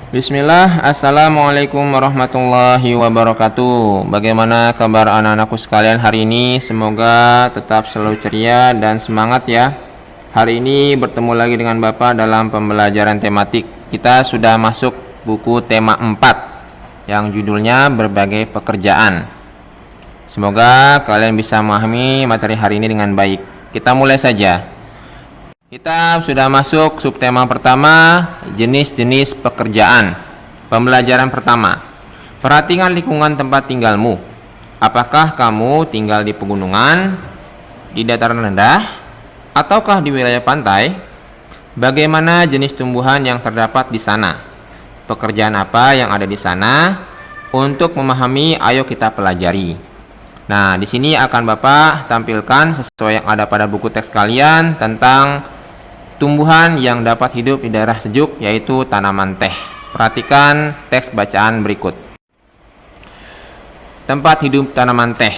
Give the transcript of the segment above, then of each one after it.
Bismillah, Assalamualaikum warahmatullahi wabarakatuh. Bagaimana kabar anak-anakku sekalian hari ini? Semoga tetap selalu ceria dan semangat ya. Hari ini bertemu lagi dengan Bapak dalam pembelajaran tematik. Kita sudah masuk buku tema 4 yang judulnya berbagai pekerjaan. Semoga kalian bisa memahami materi hari ini dengan baik. Kita mulai saja. Kita sudah masuk subtema pertama, jenis-jenis pekerjaan. Pembelajaran pertama, perhatikan lingkungan tempat tinggalmu. Apakah kamu tinggal di pegunungan, di dataran rendah, ataukah di wilayah pantai? Bagaimana jenis tumbuhan yang terdapat di sana? Pekerjaan apa yang ada di sana? Untuk memahami, ayo kita pelajari. Nah, di sini akan Bapak tampilkan sesuai yang ada pada buku teks kalian tentang tumbuhan yang dapat hidup di daerah sejuk, yaitu tanaman teh. Perhatikan teks bacaan berikut. Tempat hidup tanaman teh.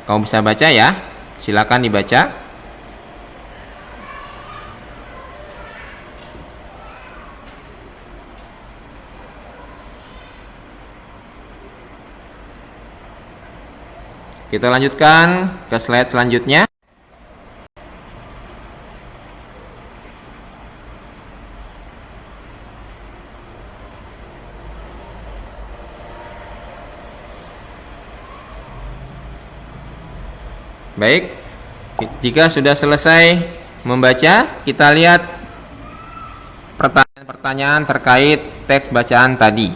Kamu bisa baca ya? Silakan dibaca. Kita lanjutkan ke slide selanjutnya. Baik, jika sudah selesai membaca, kita lihat pertanyaan-pertanyaan terkait teks bacaan tadi.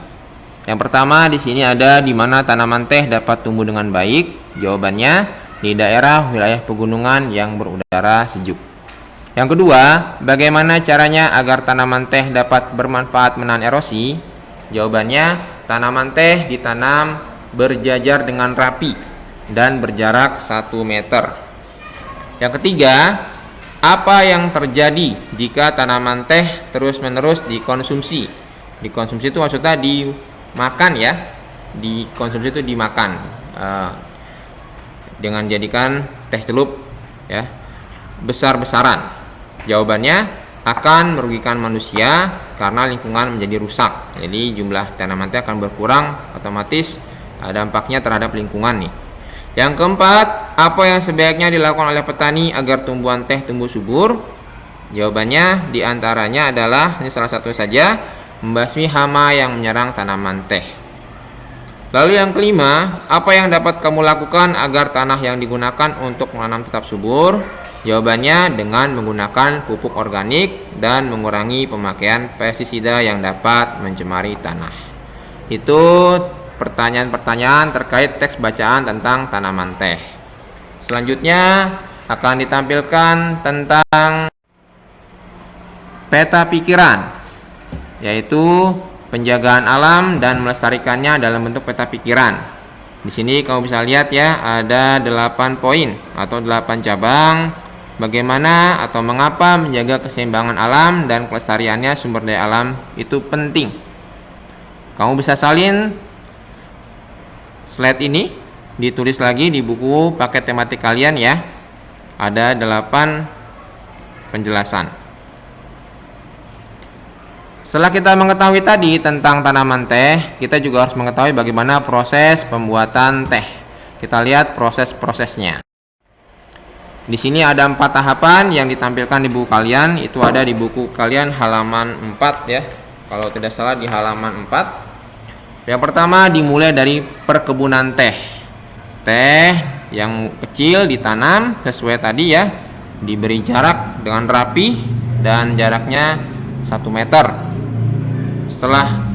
Yang pertama di sini ada, di mana tanaman teh dapat tumbuh dengan baik? Jawabannya, di daerah wilayah pegunungan yang berudara sejuk. Yang kedua, bagaimana caranya agar tanaman teh dapat bermanfaat menahan erosi? Jawabannya, tanaman teh ditanam berjajar dengan rapi dan berjarak 1 meter. Yang ketiga, apa yang terjadi jika tanaman teh terus-menerus dikonsumsi? Dikonsumsi itu maksudnya dimakan ya. Dikonsumsi itu dimakan dengan jadikan teh celup ya, besar-besaran. Jawabannya, akan merugikan manusia karena lingkungan menjadi rusak. Jadi jumlah tanaman teh akan berkurang, otomatis dampaknya terhadap lingkungan nih. Yang keempat, apa yang sebaiknya dilakukan oleh petani agar tumbuhan teh tumbuh subur? Jawabannya diantaranya adalah, ini salah satu saja, membasmi hama yang menyerang tanaman teh. Lalu yang kelima, apa yang dapat kamu lakukan agar tanah yang digunakan untuk menanam tetap subur? Jawabannya dengan menggunakan pupuk organik dan mengurangi pemakaian pestisida yang dapat mencemari tanah. Itu pertanyaan-pertanyaan terkait teks bacaan tentang tanaman teh. Selanjutnya akan ditampilkan tentang peta pikiran, yaitu penjagaan alam dan melestarikannya dalam bentuk peta pikiran. Di sini kamu bisa lihat ya, ada 8 poin atau 8 cabang bagaimana atau mengapa menjaga keseimbangan alam dan kelestariannya sumber daya alam itu penting. Kamu bisa salin slide ini, ditulis lagi di buku paket tematik kalian ya. Ada 8 penjelasan. Setelah kita mengetahui tadi tentang tanaman teh, kita juga harus mengetahui bagaimana proses pembuatan teh. Kita lihat proses-prosesnya. Di sini ada 4 tahapan yang ditampilkan di buku kalian. Itu ada di buku kalian halaman 4 ya. Kalau tidak salah di halaman 4. Yang pertama dimulai dari perkebunan teh. Teh yang kecil ditanam sesuai tadi ya, diberi jarak dengan rapi dan jaraknya 1 meter. Setelah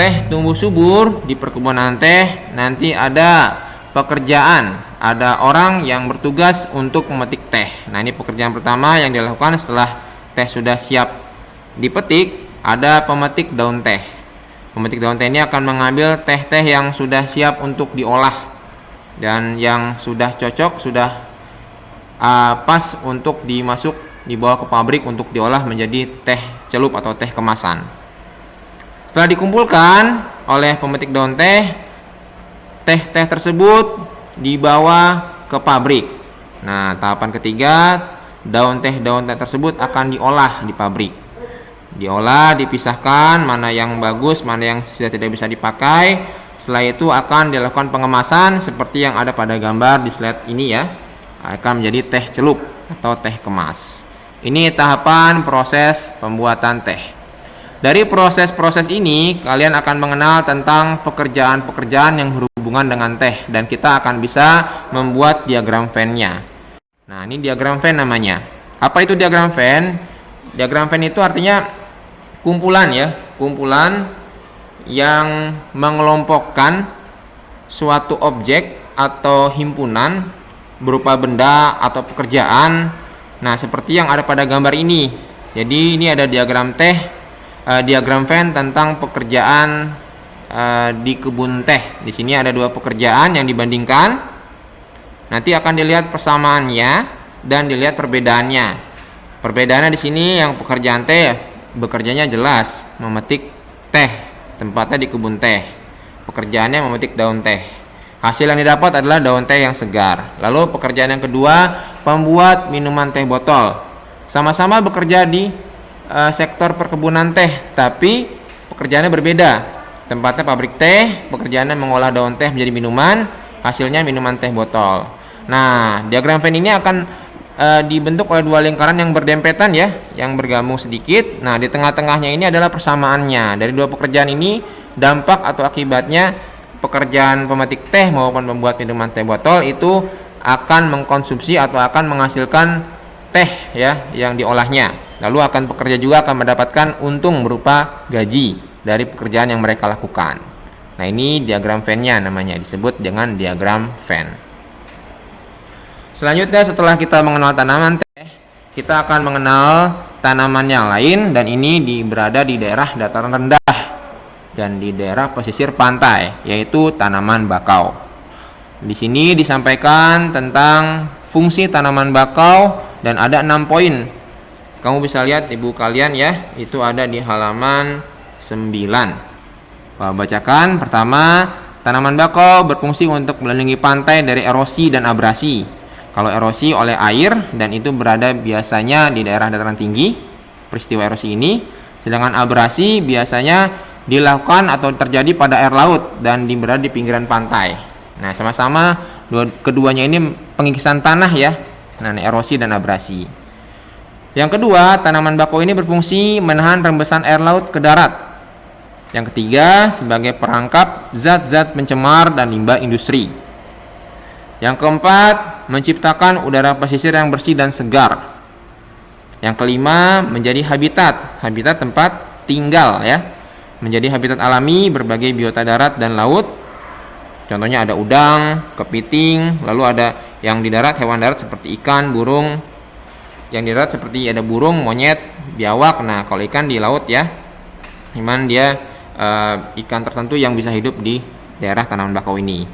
teh tumbuh subur di perkebunan teh, nanti ada pekerjaan, ada orang yang bertugas untuk memetik teh. Nah, ini pekerjaan pertama yang dilakukan setelah teh sudah siap dipetik, ada pemetik daun teh. Pemetik daun teh ini akan mengambil teh-teh yang sudah siap untuk diolah dan yang sudah cocok, sudah pas untuk dibawa ke pabrik untuk diolah menjadi teh celup atau teh kemasan. Setelah dikumpulkan oleh pemetik daun teh, teh-teh tersebut dibawa ke pabrik. Nah, tahapan ketiga, daun teh tersebut akan diolah di pabrik. Diolah, dipisahkan mana yang bagus, mana yang sudah tidak bisa dipakai. Setelah itu akan dilakukan pengemasan seperti yang ada pada gambar di slide ini ya. Akan menjadi teh celup atau teh kemas. Ini tahapan proses pembuatan teh. Dari proses-proses ini kalian akan mengenal tentang pekerjaan-pekerjaan yang berhubungan dengan teh, dan kita akan bisa membuat diagram Venn-nya. Nah, ini diagram Venn namanya. Apa itu diagram Venn? Diagram Venn itu artinya kumpulan ya, kumpulan yang mengelompokkan suatu objek atau himpunan berupa benda atau pekerjaan. Nah, seperti yang ada pada gambar ini. Jadi ini ada diagram teh, diagram Venn tentang pekerjaan di kebun teh. Di sini ada dua pekerjaan yang dibandingkan. Nanti akan dilihat persamaannya dan dilihat perbedaannya. Perbedaannya di sini yang pekerjaan teh bekerjanya jelas, memetik teh, tempatnya di kebun teh. Pekerjaannya memetik daun teh. Hasil yang didapat adalah daun teh yang segar. Lalu pekerjaan yang kedua, pembuat minuman teh botol. Sama-sama bekerja di sektor perkebunan teh, tapi pekerjaannya berbeda. Tempatnya pabrik teh, pekerjaannya mengolah daun teh menjadi minuman, hasilnya minuman teh botol. Nah, diagram Venn ini akan dibentuk oleh dua lingkaran yang berdempetan ya, yang bergabung sedikit. Nah, di tengah-tengahnya ini adalah persamaannya. Dari dua pekerjaan ini, dampak atau akibatnya pekerjaan pemetik teh maupun pembuat minuman teh botol itu akan mengkonsumsi atau akan menghasilkan teh ya yang diolahnya. Lalu akan pekerja juga akan mendapatkan untung berupa gaji dari pekerjaan yang mereka lakukan. Nah, ini diagram Venn-nya namanya, disebut dengan diagram Venn. Selanjutnya setelah kita mengenal tanaman teh, kita akan mengenal tanaman yang lain, dan ini berada di daerah dataran rendah dan di daerah pesisir pantai, yaitu tanaman bakau. Di sini disampaikan tentang fungsi tanaman bakau dan ada 6 poin. Kamu bisa lihat di buku kalian ya, itu ada di halaman 9. Bacakan. Pertama, tanaman bakau berfungsi untuk melindungi pantai dari erosi dan abrasi. Kalau erosi oleh air, dan itu berada biasanya di daerah dataran tinggi, peristiwa erosi ini. Sedangkan abrasi biasanya dilakukan atau terjadi pada air laut dan berada di pinggiran pantai. Nah, sama-sama keduanya ini pengikisan tanah ya. Nah, erosi dan abrasi. Yang kedua, tanaman bakau ini berfungsi menahan rembesan air laut ke darat. Yang ketiga, sebagai perangkap zat-zat pencemar dan limbah industri. Yang keempat, menciptakan udara pesisir yang bersih dan segar. Yang kelima, menjadi habitat tempat tinggal ya. Menjadi habitat alami berbagai biota darat dan laut. Contohnya ada udang, kepiting, lalu ada yang di darat, hewan darat seperti ikan, burung. Yang di darat seperti ada burung, monyet, biawak. Nah, kalau ikan di laut ya, memang dia ikan tertentu yang bisa hidup di daerah tanaman bakau ini.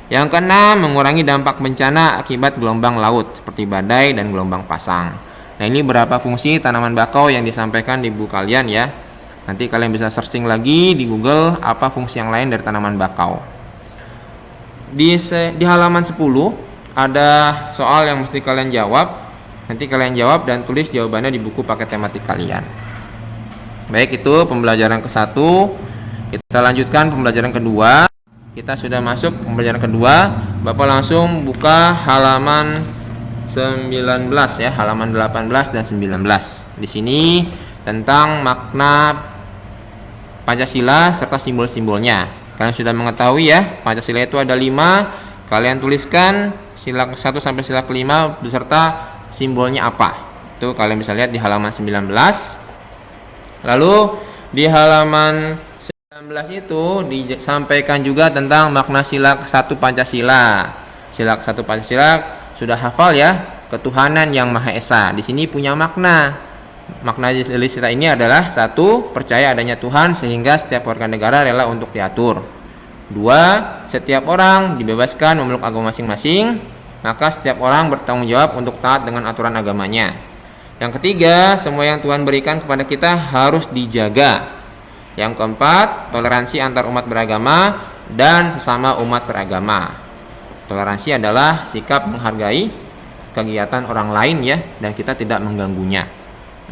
Yang keenam, mengurangi dampak bencana akibat gelombang laut seperti badai dan gelombang pasang. Nah, ini beberapa fungsi tanaman bakau yang disampaikan di buku kalian ya. Nanti kalian bisa searching lagi di Google apa fungsi yang lain dari tanaman bakau. Di halaman 10 ada soal yang mesti kalian jawab. Nanti kalian jawab dan tulis jawabannya di buku paket tematik kalian. Baik, itu pembelajaran ke-1. Kita lanjutkan pembelajaran kedua. Kita sudah masuk pembelajaran kedua. Bapak langsung buka halaman 19 ya, halaman 18 dan 19. Di sini tentang makna Pancasila serta simbol-simbolnya. Kalian sudah mengetahui ya, Pancasila itu ada 5. Kalian tuliskan sila 1 sampai sila ke-5 beserta simbolnya apa. Itu kalian bisa lihat di halaman 19. Lalu di halaman 19 itu disampaikan juga tentang makna sila ke-1 Pancasila. Sila ke-1 Pancasila sudah hafal ya, ketuhanan yang Maha Esa. Di sini punya makna. Makna dari sila ini adalah 1, percaya adanya Tuhan sehingga setiap warga negara rela untuk diatur. 2, setiap orang dibebaskan memeluk agama masing-masing, maka setiap orang bertanggung jawab untuk taat dengan aturan agamanya. Yang ketiga, semua yang Tuhan berikan kepada kita harus dijaga. Yang keempat, toleransi antar umat beragama dan sesama umat beragama. Toleransi adalah sikap menghargai kegiatan orang lain ya, dan kita tidak mengganggunya.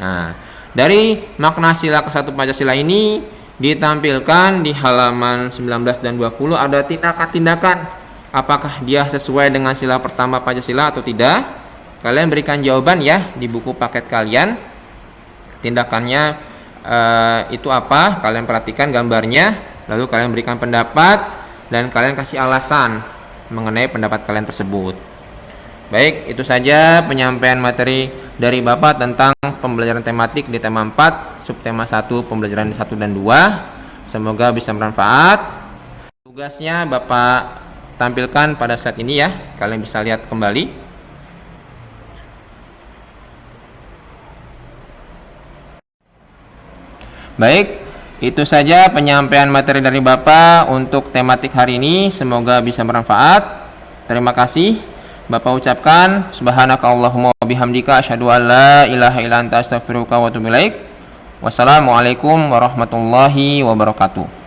Nah, Dari makna sila ke-1 Pancasila ini ditampilkan di halaman 19 dan 20 ada tindakan-tindakan. Apakah dia sesuai dengan sila pertama Pancasila atau tidak? Kalian berikan jawaban ya di buku paket kalian. Tindakannya itu apa? Kalian perhatikan gambarnya, lalu kalian berikan pendapat dan kalian kasih alasan mengenai pendapat kalian tersebut. Baik, itu saja penyampaian materi dari Bapak tentang pembelajaran tematik di tema 4, subtema 1, pembelajaran 1 dan 2. Semoga bisa bermanfaat. Tugasnya Bapak tampilkan pada slide ini ya. Kalian bisa lihat kembali. Baik, itu saja penyampaian materi dari Bapak untuk tematik hari ini. Semoga bisa bermanfaat. Terima kasih. Bapak ucapkan subhanakallahumma wabihamdika asyhadu an la ilaha illa anta astaghfiruka wa atubu ilaik. Wassalamualaikum warahmatullahi wabarakatuh.